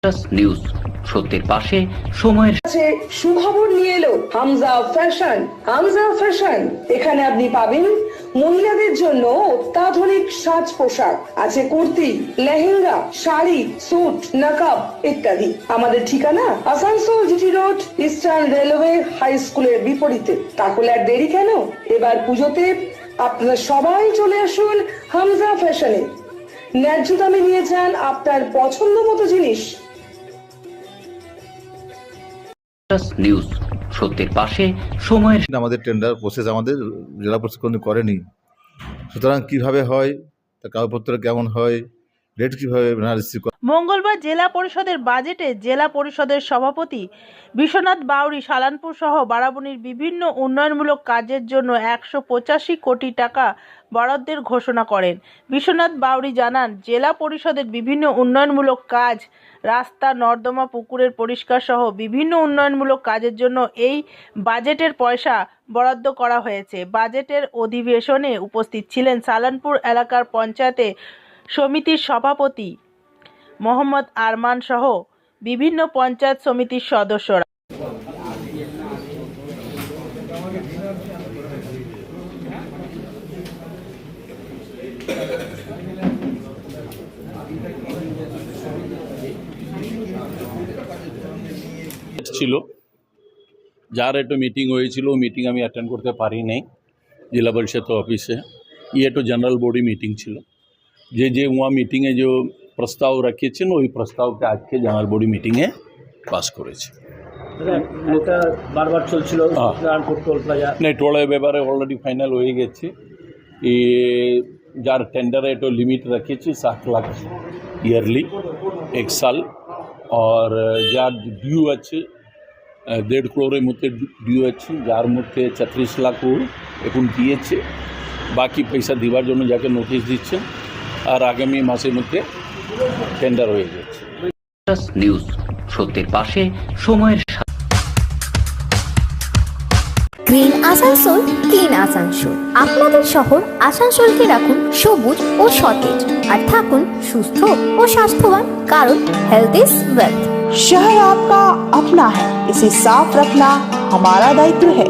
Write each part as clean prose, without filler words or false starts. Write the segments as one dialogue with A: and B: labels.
A: News সত্যের পাশে সময়ের
B: কাছে সুখবর নিয়ে এলো হামজা ফ্যাশন। হামজা ফ্যাশন, এখানে আপনি পাবেন মহিলাদের জন্য অত্যাধুনিক সাজ পোশাক, আছে কুর্তি, লেহেঙ্গা, শাড়ি, স্যুট, নকাব ইত্যাদি। আমাদের ঠিকানা Asansol GT road, Eastern Railway high স্কুলের বিপরীতে। তাহলে আর দেরি কেন, এবার পুজোতে আপনারা সবাই চলে আসুন হামজা ফ্যাশনে। ন্যায্য দামে নিয়ে যান আপনার পছন্দ মতো জিনিস।
A: নিউজ সত্যের পাশে সময়ের
C: আমাদের টেন্ডার প্রসেস আমাদের জেলা পরিষদ কোনো করেনি, সুতরাং কিভাবে হয়, তার কাগজপত্র কেমন হয়, রেট কীভাবে রিসিভ করে।
D: মঙ্গলবার জেলা পরিষদের বাজেটে জেলা পরিষদের সভাপতি বিশ্বনাথ বাউরি সালানপুর সহ বারাবণীর বিভিন্ন উন্নয়নমূলক কাজের জন্য 185 কোটি টাকা বরাদ্দের ঘোষণা করেন। বিশ্বনাথ বাউরি জানান, জেলা পরিষদের বিভিন্ন উন্নয়নমূলক কাজ, রাস্তা, নর্দমা, পুকুরের পরিষ্কার সহ বিভিন্ন উন্নয়নমূলক কাজের জন্য এই বাজেটের পয়সা বরাদ্দ করা হয়েছে। বাজেটের অধিবেশনে উপস্থিত ছিলেন সালানপুর এলাকার পঞ্চায়েতে সমিতির সভাপতি মোহাম্মদ আরমান সহ বিভিন্ন পঞ্চায়েত সমিতির সদস্যরা।
E: ছিল যার একটা মিটিং হয়েছিল, মিটিং আমি অ্যাটেন্ড করতে পারি নাই জেলা পরিষদ অফিসে। ये तो जनरल बॉडी मीटिंग ছিল, যে वहाँ मीटिंगे जो প্রস্তাব রাখিয়েছেন ওই প্রস্তাবকে আজকে জেনারেল বডি মিটিংয়ে পাস করেছে।
F: এটা বারবার চলছিল
E: नहीं টোল ব্যাপারে অলরেডি ফাইনাল হয়ে গেছে। যার টেন্ডারে এটা লিমিট রাখিয়েছে 7 লাখ ইয়ারলি 1 সাল, আর যার ডিউ আছে 1.5 crore মধ্যে ডিউ আছে, যার মধ্যে 36 লাখ এখন দিয়েছে। বাকি পয়সা দেওয়ার জন্য যাকে নোটিশ দিচ্ছেন, আর আগামী মাসের মধ্যে টেন্ডার হয়ে যাচ্ছে।
A: নিউজ সত্যের পাশে সময়ের
G: গ্রিন আসানসোল, ক্লিন আসানসোল। আপনাদের শহর আসানসোলকে রাখুন সবুজ ও সতেজ, আর থাকুন সুস্থ ও স্বাস্থ্যবান, কারণ হেলথ ইজ ওয়েলথ।
H: शहर आपका अपना है, इसे साफ रखना हमारा दायित्व है।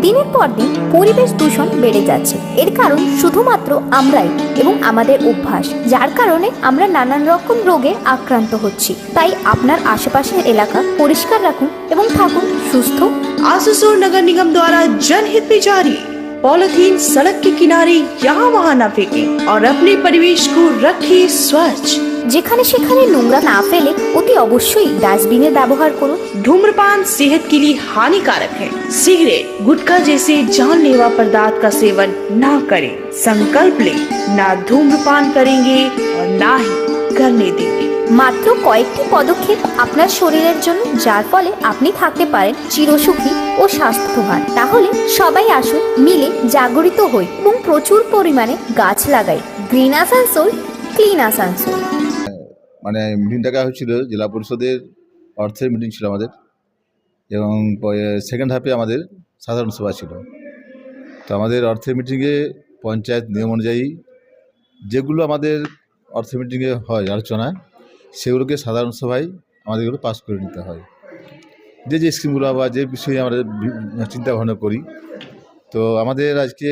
G: দিনের পর দিন পরিবেশ দূষণ বেড়ে যাচ্ছে, এর কারণ শুধুমাত্র আমরাই এবং আমাদের অভ্যাস, যার কারণে আমরা নানান রকম রোগে আক্রান্ত হচ্ছি। তাই আপনার আশেপাশের এলাকা পরিষ্কার রাখুন এবং থাকুন সুস্থ।
H: आसनसोल नगर निगम द्वारा जनहित में जारी। पॉलिथीन सड़क के किनारे यहाँ वहाँ न फेंकें और अपने परिवेश को रखें स्वच्छ।
G: যেখানে সেখানে নোংরা না ফেলে অতি অবশ্যই ডাস্টবিনের ব্যবহার করুন।
H: धूम्रपान सेहत के लिए हानिकारक है। सिगरेट, गुटखा जैसे जानलेवा पदार्थ का सेवन न करें। संकल्प लें, ना धूम्रपान करेंगे और ना ही करने देंगे।
G: মাত্র কয়েকটি পদক্ষেপ আপনার শরীরের জন্য, যার ফলে আপনি থাকতে পারেন চিরসুখী ও স্বাস্থ্যবান। তাহলে সবাই আসুন, মিলে জাগরিত হই এবং প্রচুর পরিমাণে গাছ লাগাই। Green Asansol, clean Asansol.
C: মানে মিটিং ডাকা হয়েছিল, জেলা পরিষদের অর্থের মিটিং ছিল আমাদের, এবং সেকেন্ড হাফে আমাদের সাধারণ সভা ছিল। তো আমাদের অর্থের মিটিংয়ে পঞ্চায়েত নিয়ম অনুযায়ী যেগুলো আমাদের অর্থের মিটিংয়ে হয় আলোচনা, সেগুলোকে সাধারণ সভায় আমাদেরগুলো পাস করে নিতে হয়। যে স্কিমগুলো বা যে বিষয়ে আমরা চিন্তা ভাবনা করি। তো আমাদের আজকে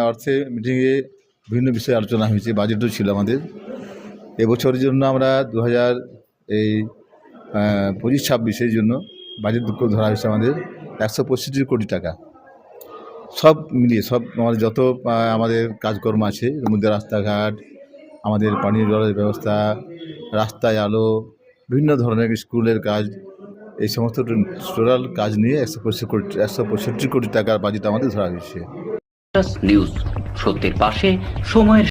C: অর্থের মিটিংয়ে বিভিন্ন বিষয়ে আলোচনা হয়েছে, বাজেটও ছিল আমাদের। এবছরের জন্য আমরা 2025-26 জন্য বাজেট ধরা হয়েছে আমাদের 165 কোটি টাকা। সব মিলিয়ে সব আমাদের যত আমাদের কাজকর্ম আছে, এর মধ্যে রাস্তাঘাট, আমাদের পানীয় জলের ব্যবস্থা, রাস্তায় আলো, বিভিন্ন ধরনের স্কুলের কাজ, এই সমস্ত টোটাল কাজ নিয়ে 165 কোটি টাকার বাজেট আমাদের ধরা হয়েছে।
A: নিউজ সত্যের পাশে সময়ের